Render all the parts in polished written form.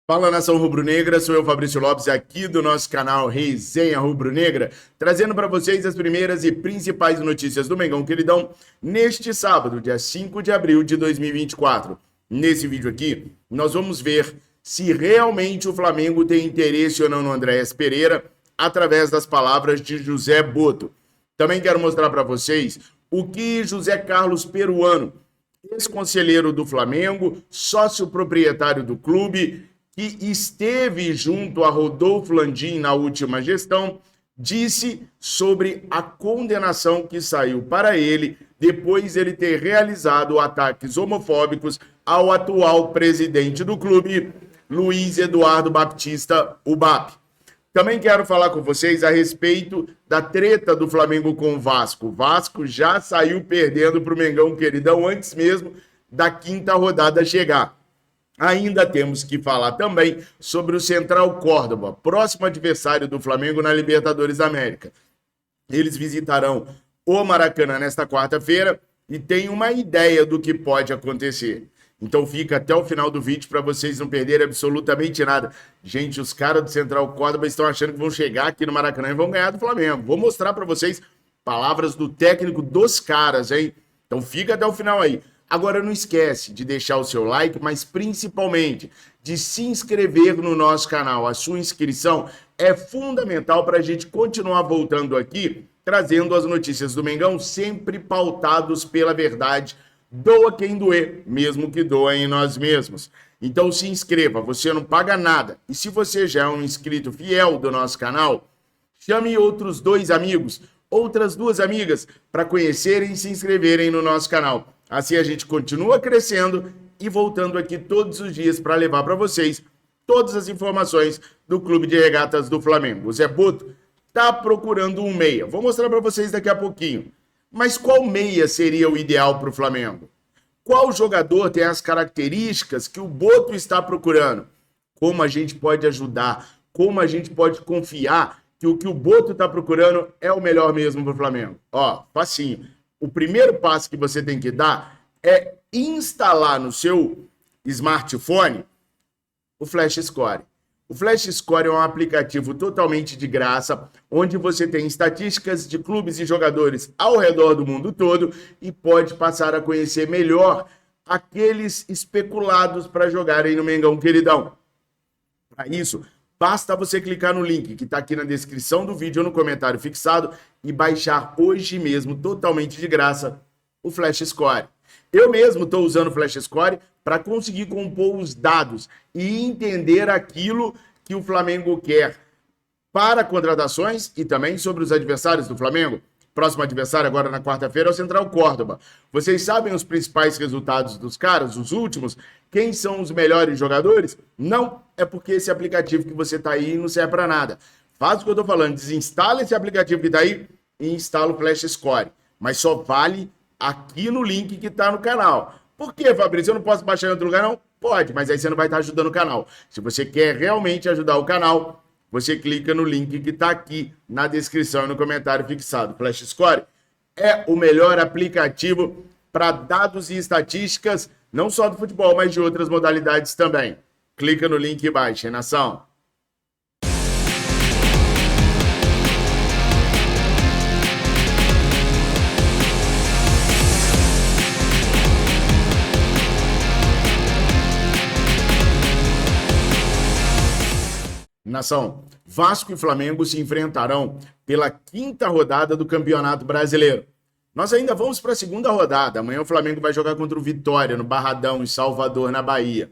Fala, nação rubro-negra, sou eu, Fabrício Lopes, aqui do nosso canal Resenha Rubro-Negra, trazendo para vocês as primeiras e principais notícias do Mengão Queridão neste sábado, dia 5 de abril de 2024. Nesse vídeo aqui, nós vamos ver se realmente o Flamengo tem interesse ou não no Andréas Pereira, através das palavras de José Boto. Também quero mostrar para vocês o que José Carlos Peruano, ex-conselheiro do Flamengo, sócio proprietário do clube, que esteve junto a Rodolfo Landim na última gestão, disse sobre a condenação que saiu para ele depois de ele ter realizado ataques homofóbicos ao atual presidente do clube, Luiz Eduardo Baptista, o BAP. Também quero falar com vocês a respeito da treta do Flamengo com o Vasco. O Vasco já saiu perdendo para o Mengão Queridão antes mesmo da quinta rodada chegar. Ainda temos que falar também sobre o Central Córdoba, próximo adversário do Flamengo na Libertadores da América. Eles visitarão o Maracanã nesta quarta-feira e tem uma ideia do que pode acontecer. Então fica até o final do vídeo para vocês não perderem absolutamente nada. Gente, os caras do Central Córdoba estão achando que vão chegar aqui no Maracanã e vão ganhar do Flamengo. Vou mostrar para vocês palavras do técnico dos caras, hein? Então fica até o final aí. Agora não esquece de deixar o seu like, mas principalmente de se inscrever no nosso canal. A sua inscrição é fundamental para a gente continuar voltando aqui, trazendo as notícias do Mengão, sempre pautados pela verdade. Doa quem doer, mesmo que doa em nós mesmos. Então se inscreva, você não paga nada. E se você já é um inscrito fiel do nosso canal, chame outros 2 amigos, outras 2 amigas, para conhecerem e se inscreverem no nosso canal. Assim a gente continua crescendo e voltando aqui todos os dias para levar para vocês todas as informações do Clube de Regatas do Flamengo. O Zé Boto está procurando um meia. Vou mostrar para vocês daqui a pouquinho. Mas qual meia seria o ideal para o Flamengo? Qual jogador tem as características que o Boto está procurando? Como a gente pode ajudar? Como a gente pode confiar que o Boto está procurando é o melhor mesmo para o Flamengo? Ó, facinho. O primeiro passo que você tem que dar é instalar no seu smartphone o Flash Score. O Flash Score é um aplicativo totalmente de graça, onde você tem estatísticas de clubes e jogadores ao redor do mundo todo e pode passar a conhecer melhor aqueles especulados para jogarem no Mengão Queridão. Para isso, basta você clicar no link que está aqui na descrição do vídeo ou no comentário fixado e baixar hoje mesmo, totalmente de graça, o Flash Score. Eu mesmo estou usando o Flash Score para conseguir compor os dados e entender aquilo que o Flamengo quer para contratações e também sobre os adversários do Flamengo. Próximo adversário agora na quarta-feira é o Central Córdoba. Vocês sabem os principais resultados dos caras, os últimos? Quem são os melhores jogadores? Não, é porque esse aplicativo que você está aí não serve para nada. Faz o que eu estou falando, desinstala esse aplicativo que está aí e instala o Flash Score. Mas só vale aqui no link que está no canal. Por quê, Fabrício? Eu não posso baixar em outro lugar, não? Pode, mas aí você não vai estar ajudando o canal. Se você quer realmente ajudar o canal, você clica no link que está aqui na descrição e no comentário fixado. Flash Score é o melhor aplicativo para dados e estatísticas, não só do futebol, mas de outras modalidades também. Clica no link e baixa, nação. Nação, Vasco e Flamengo se enfrentarão pela 5ª rodada do Campeonato Brasileiro. Nós ainda vamos para a 2ª rodada. Amanhã o Flamengo vai jogar contra o Vitória, no Barradão, em Salvador, na Bahia.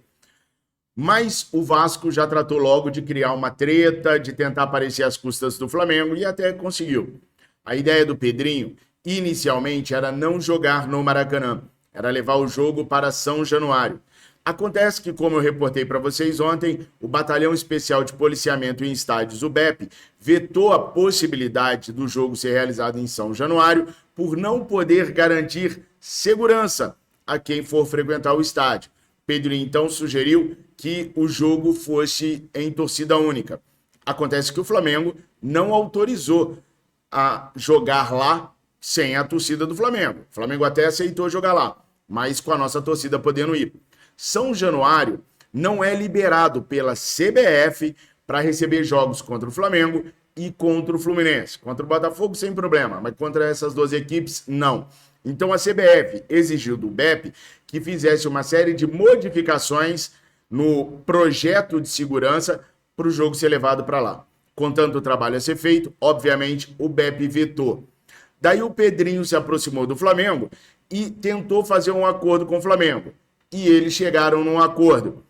Mas o Vasco já tratou logo de criar uma treta, de tentar aparecer às custas do Flamengo e até conseguiu. A ideia do Pedrinho, inicialmente, era não jogar no Maracanã. Era levar o jogo para São Januário. Acontece que, como eu reportei para vocês ontem, o Batalhão Especial de Policiamento em Estádios, o BEP, vetou a possibilidade do jogo ser realizado em São Januário por não poder garantir segurança a quem for frequentar o estádio. Pedro então sugeriu que o jogo fosse em torcida única. Acontece que o Flamengo não autorizou a jogar lá sem a torcida do Flamengo. O Flamengo até aceitou jogar lá, mas com a nossa torcida podendo ir. São Januário não é liberado pela CBF para receber jogos contra o Flamengo e contra o Fluminense. Contra o Botafogo, sem problema, mas contra essas duas equipes, não. Então a CBF exigiu do BEP que fizesse uma série de modificações no projeto de segurança para o jogo ser levado para lá. Contanto o trabalho a ser feito, obviamente o BEP vetou. Daí o Pedrinho se aproximou do Flamengo e tentou fazer um acordo com o Flamengo. E eles chegaram num acordo.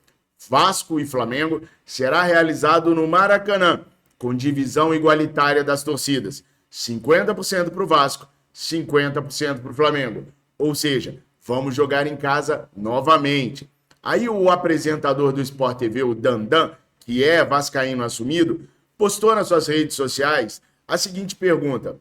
Vasco e Flamengo será realizado no Maracanã, com divisão igualitária das torcidas. 50% para o Vasco, 50% para o Flamengo. Ou seja, vamos jogar em casa novamente. Aí o apresentador do Sport TV, o Dandan, que é vascaíno assumido, postou nas suas redes sociais a seguinte pergunta: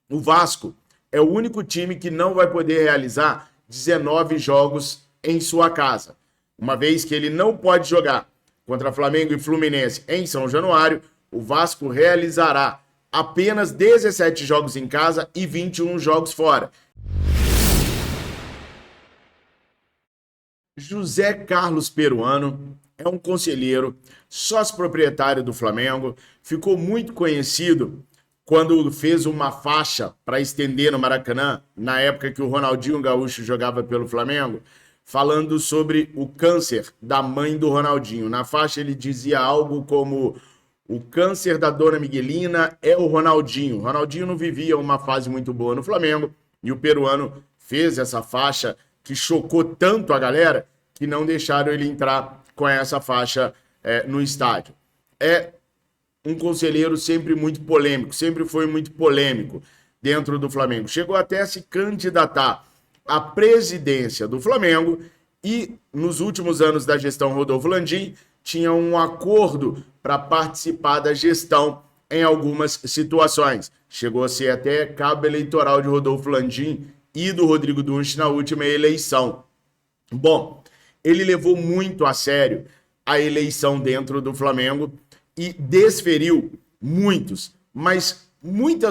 o Vasco é o único time que não vai poder realizar 19 jogos em sua casa, uma vez que ele não pode jogar contra Flamengo e Fluminense em São Januário. O Vasco realizará apenas 17 jogos em casa e 21 jogos fora. José Carlos Peruano é um conselheiro, sócio proprietário do Flamengo, ficou muito conhecido quando fez uma faixa para estender no Maracanã, na época que o Ronaldinho Gaúcho jogava pelo Flamengo, falando sobre o câncer da mãe do Ronaldinho. Na faixa ele dizia algo como: o câncer da dona Miguelina é o Ronaldinho. O Ronaldinho não vivia uma fase muito boa no Flamengo e o Peruano fez essa faixa que chocou tanto a galera que não deixaram ele entrar com essa faixa no estádio. É um conselheiro sempre muito polêmico, sempre foi muito polêmico dentro do Flamengo. Chegou até a se candidatar à presidência do Flamengo e, nos últimos anos da gestão Rodolfo Landim, tinha um acordo para participar da gestão em algumas situações. Chegou a ser até cabo eleitoral de Rodolfo Landim e do Rodrigo Dunst na última eleição. Bom, ele levou muito a sério a eleição dentro do Flamengo e desferiu muitas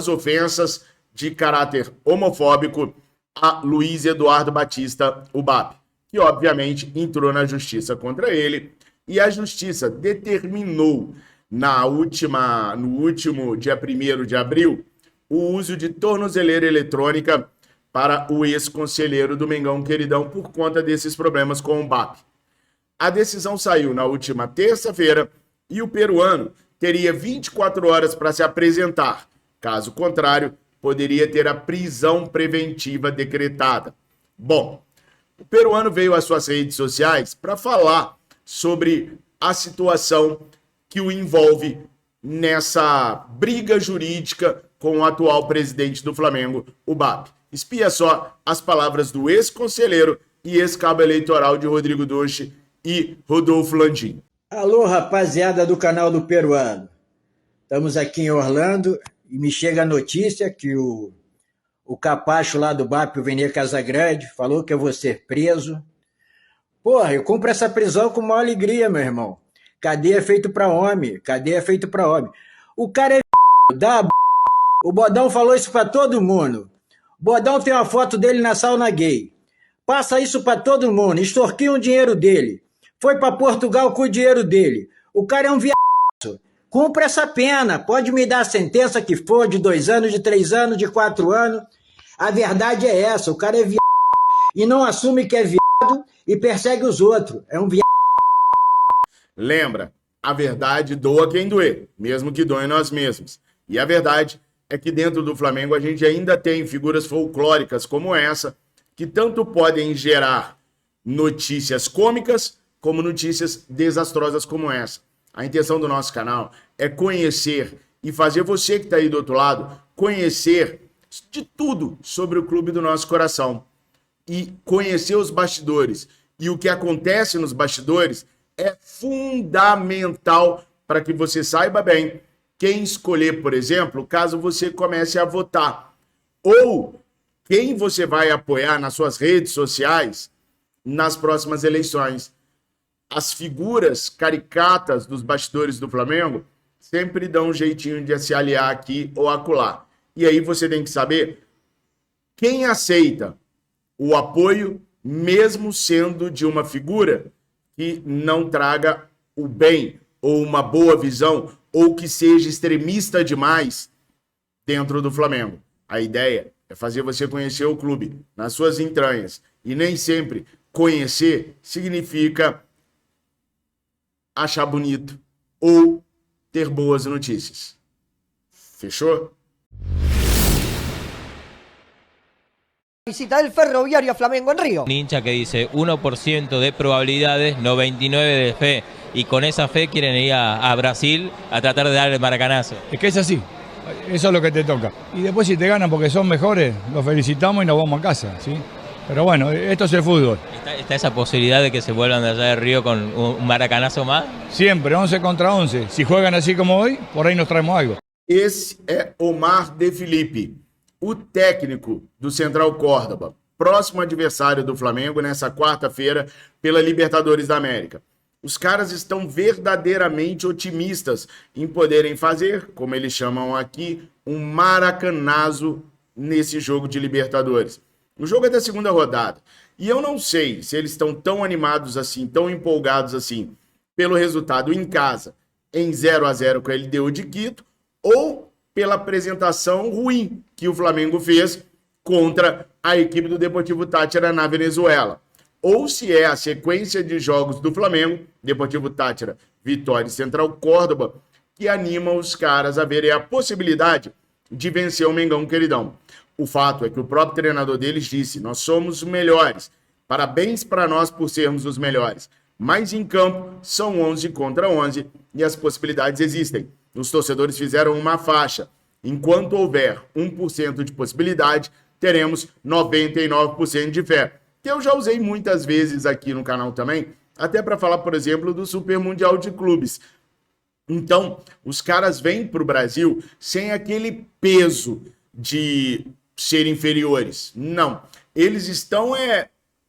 ofensas de caráter homofóbico a Luiz Eduardo Batista, o BAP, que obviamente entrou na justiça contra ele, e a justiça determinou no último dia 1º de abril o uso de tornozeleira eletrônica para o ex-conselheiro do Mengão Queridão por conta desses problemas com o BAP. A decisão saiu na última terça-feira e o peruano teria 24 horas para se apresentar. Caso contrário, poderia ter a prisão preventiva decretada. Bom, o peruano veio às suas redes sociais para falar sobre a situação que o envolve nessa briga jurídica com o atual presidente do Flamengo, o BAP. Espia só as palavras do ex-conselheiro e ex-cabo eleitoral de Rodrigo Dunst e Rodolfo Landim. Alô, rapaziada do canal do Peruano. Estamos aqui em Orlando e me chega a notícia que o capacho lá do BAP, o Vene Casagrande, falou que eu vou ser preso. Porra, eu compro essa prisão com maior alegria, meu irmão. Cadeia é feito pra homem, cadeia é feito pra homem. O cara é o Bodão falou isso pra todo mundo. O Bodão tem uma foto dele na sauna gay. Passa isso pra todo mundo, extorquiu o dinheiro dele. Foi pra Portugal com o dinheiro dele. O cara é um viado. Cumpra essa pena. Pode me dar a sentença que for, de 2 anos, de 3 anos, de 4 anos. A verdade é essa. O cara é viado e não assume que é viado e persegue os outros. É um viado. Lembra, a verdade doa quem doer, mesmo que doe nós mesmos. E a verdade é que dentro do Flamengo a gente ainda tem figuras folclóricas como essa, que tanto podem gerar notícias cômicas como notícias desastrosas como essa. A intenção do nosso canal é conhecer e fazer você que está aí do outro lado conhecer de tudo sobre o clube do nosso coração. E conhecer os bastidores. E o que acontece nos bastidores é fundamental para que você saiba bem quem escolher, por exemplo, caso você comece a votar. Ou quem você vai apoiar nas suas redes sociais nas próximas eleições. As figuras caricatas dos bastidores do Flamengo sempre dão um jeitinho de se aliar aqui ou acolá. E aí você tem que saber quem aceita o apoio, mesmo sendo de uma figura que não traga o bem ou uma boa visão ou que seja extremista demais dentro do Flamengo. A ideia é fazer você conhecer o clube nas suas entranhas. E nem sempre conhecer significa achar bonito ou ter boas notícias. Fechou? Visita del Ferroviario a Flamengo en Río. Un hincha que dice 1% de probabilidades, 99% de fe. Y con esa fe quieren ir a Brasil a tratar de dar el maracanazo. Es que es así, eso es lo que te toca. Y después si te ganan porque son mejores, los felicitamos y nos vamos a casa, ¿sí? Pero bueno, esto es el fútbol. ¿Está esa posibilidad de que se vuelvan de allá de Río con un maracanazo más? Siempre, 11 contra 11. Si juegan así como hoy, por ahí nos traemos algo. Esse é Omar de Felipe, o técnico do Central Córdoba, próximo adversário do Flamengo nessa quarta-feira pela Libertadores da América. Os caras estão verdadeiramente otimistas em poderem fazer, como eles chamam aqui, um maracanazo nesse jogo de Libertadores. O jogo é da segunda rodada. E eu não sei se eles estão tão animados assim, tão empolgados assim, pelo resultado em casa, em 0-0 com a LDU de Quito, ou pela apresentação ruim que o Flamengo fez contra a equipe do Deportivo Táchira na Venezuela. Ou se é a sequência de jogos do Flamengo, Deportivo Táchira, Vitória e Central Córdoba, que anima os caras a verem a possibilidade de vencer o Mengão Queridão. O fato é que o próprio treinador deles disse: nós somos os melhores, parabéns para nós por sermos os melhores. Mas em campo são 11 contra 11 e as possibilidades existem. Os torcedores fizeram uma faixa. Enquanto houver 1% de possibilidade, teremos 99% de fé. Que eu já usei muitas vezes aqui no canal também, até para falar, por exemplo, do Super Mundial de Clubes. Então, os caras vêm para o Brasil sem aquele peso de ser inferiores. Não. Eles estão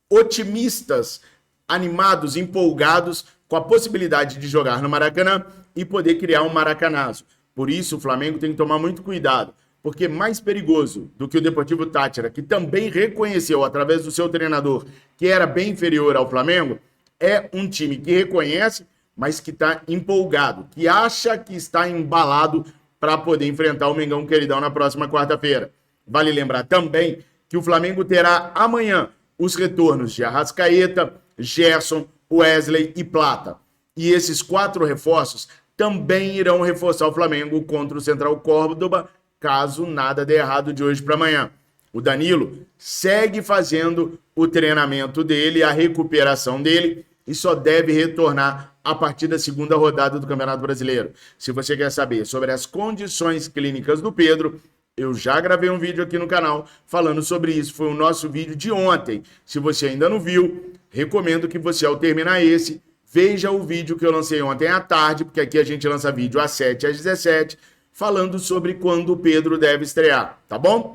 otimistas, animados, empolgados com a possibilidade de jogar no Maracanã e poder criar um maracanazo. Por isso, o Flamengo tem que tomar muito cuidado, porque mais perigoso do que o Deportivo Táchira, que também reconheceu através do seu treinador que era bem inferior ao Flamengo, é um time que reconhece, mas que está empolgado, que acha que está embalado para poder enfrentar o Mengão Queridão na próxima quarta-feira. Vale lembrar também que o Flamengo terá amanhã os retornos de Arrascaeta, Gerson, Wesley e Plata. E esses 4 reforços também irão reforçar o Flamengo contra o Central Córdoba, caso nada dê errado de hoje para amanhã. O Danilo segue fazendo o treinamento dele, a recuperação dele, e só deve retornar a partir da segunda rodada do Campeonato Brasileiro. Se você quer saber sobre as condições clínicas do Pedro, eu já gravei um vídeo aqui no canal falando sobre isso. Foi o nosso vídeo de ontem. Se você ainda não viu, recomendo que você, ao terminar esse, veja o vídeo que eu lancei ontem à tarde, porque aqui a gente lança vídeo às 7 às 17, falando sobre quando o Pedro deve estrear, tá bom?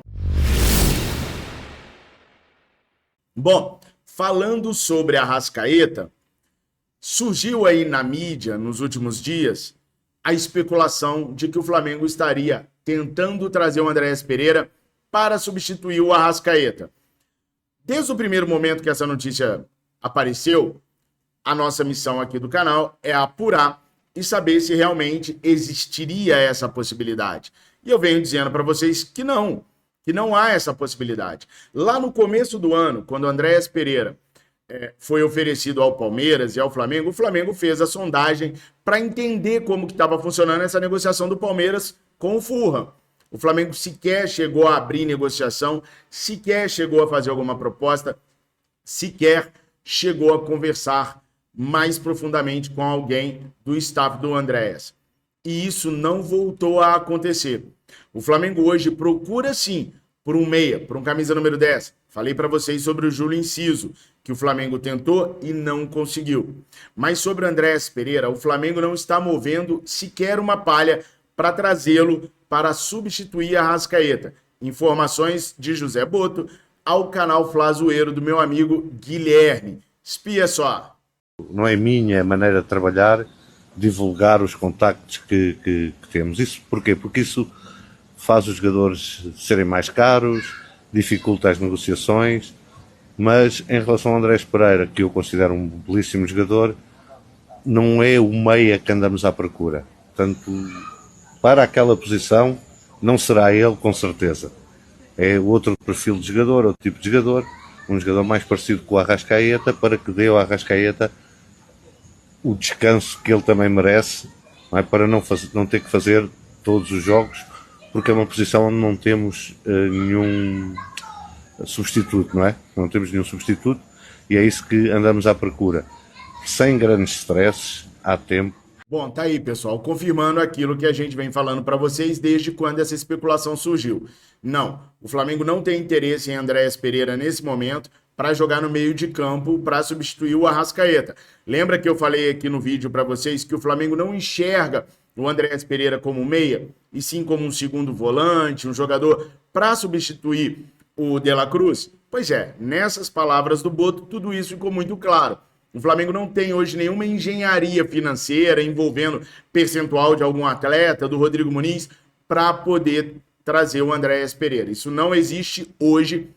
Bom, falando sobre a Arrascaeta, surgiu aí na mídia, nos últimos dias, a especulação de que o Flamengo estaria tentando trazer o Andréas Pereira para substituir o Arrascaeta. Desde o primeiro momento que essa notícia apareceu, a nossa missão aqui do canal é apurar e saber se realmente existiria essa possibilidade. E eu venho dizendo para vocês que não há essa possibilidade. Lá no começo do ano, quando o Andréas Pereira foi oferecido ao Palmeiras e ao Flamengo, o Flamengo fez a sondagem para entender como que estava funcionando essa negociação do Palmeiras com o Fulham. O Flamengo sequer chegou a abrir negociação, sequer chegou a fazer alguma proposta, sequer chegou a conversar mais profundamente com alguém do staff do Andréas. E isso não voltou a acontecer. O Flamengo hoje procura sim por um meia, por um camisa número 10. Falei para vocês sobre o Júlio Enciso, que o Flamengo tentou e não conseguiu. Mas sobre o Andréas Pereira, o Flamengo não está movendo sequer uma palha para trazê-lo para substituir a Arrascaeta. Informações de José Boto ao canal Flazoeiro do meu amigo Guilherme. Espia só. Não é minha maneira de trabalhar divulgar os contactos que temos. Isso porquê? Porque isso faz os jogadores serem mais caros, dificulta as negociações, mas em relação ao Andréas Pereira, que eu considero um belíssimo jogador, não é o meia que andamos à procura. Portanto, para aquela posição, não será ele, com certeza. É outro perfil de jogador, outro tipo de jogador, um jogador mais parecido com o Arrascaeta, para que dê ao Arrascaeta o descanso que ele também merece, não é? Para não ter que fazer todos os jogos, porque é uma posição onde não temos nenhum substituto, não é? Não temos nenhum substituto, e é isso que andamos à procura. Sem grandes stresses, há tempo. Bom, tá aí, pessoal, confirmando aquilo que a gente vem falando para vocês desde quando essa especulação surgiu. Não, o Flamengo não tem interesse em Andréas Pereira nesse momento para jogar no meio de campo para substituir o Arrascaeta. Lembra que eu falei aqui no vídeo para vocês que o Flamengo não enxerga o Andréas Pereira como meia, e sim como um segundo volante, um jogador para substituir o De La Cruz? Pois é, nessas palavras do Boto, tudo isso ficou muito claro. O Flamengo não tem hoje nenhuma engenharia financeira envolvendo percentual de algum atleta, do Rodrigo Muniz, para poder trazer o Andréas Pereira. Isso não existe hoje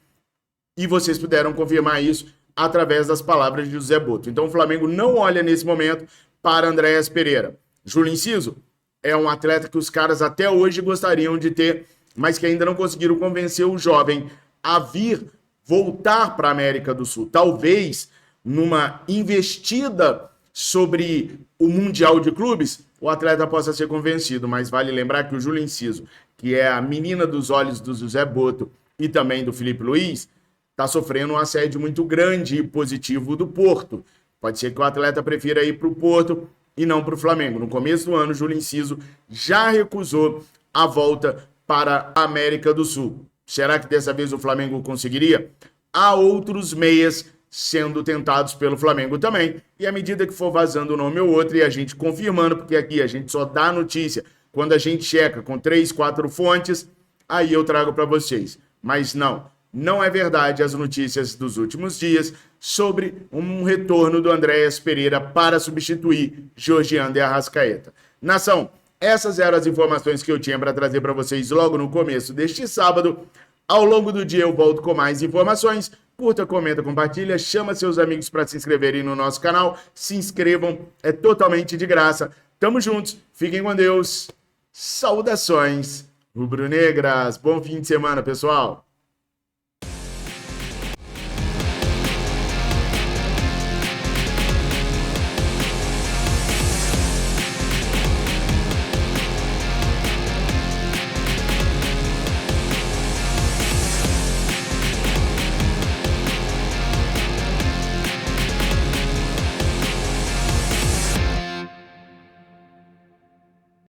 e vocês puderam confirmar isso através das palavras de José Boto. Então o Flamengo não olha nesse momento para Andréas Pereira. Júlio Inciso é um atleta que os caras até hoje gostariam de ter, mas que ainda não conseguiram convencer o jovem a voltar para a América do Sul. Talvez numa investida sobre o Mundial de Clubes, o atleta possa ser convencido, mas vale lembrar que o Júlio Inciso, que é a menina dos olhos do José Boto e também do Felipe Luiz, está sofrendo um assédio muito grande e positivo do Porto. Pode ser que o atleta prefira ir para o Porto e não para o Flamengo. No começo do ano, o Júlio Inciso já recusou a volta para a América do Sul. Será que dessa vez o Flamengo conseguiria? Há outros meias sendo tentados pelo Flamengo também, e à medida que for vazando um nome ou outro e a gente confirmando, porque aqui a gente só dá notícia quando a gente checa com 3, 4 fontes, aí eu trago para vocês. Mas não é verdade as notícias dos últimos dias sobre um retorno do Andréas Pereira para substituir Georgiano de Arrascaeta. Nação, essas eram as informações que eu tinha para trazer para vocês logo no começo deste sábado. Ao longo do dia eu volto com mais informações. Curta, comenta, compartilha, chama seus amigos para se inscreverem no nosso canal. Se inscrevam, é totalmente de graça. Tamo juntos, fiquem com Deus. Saudações rubro-negras. Bom fim de semana, pessoal.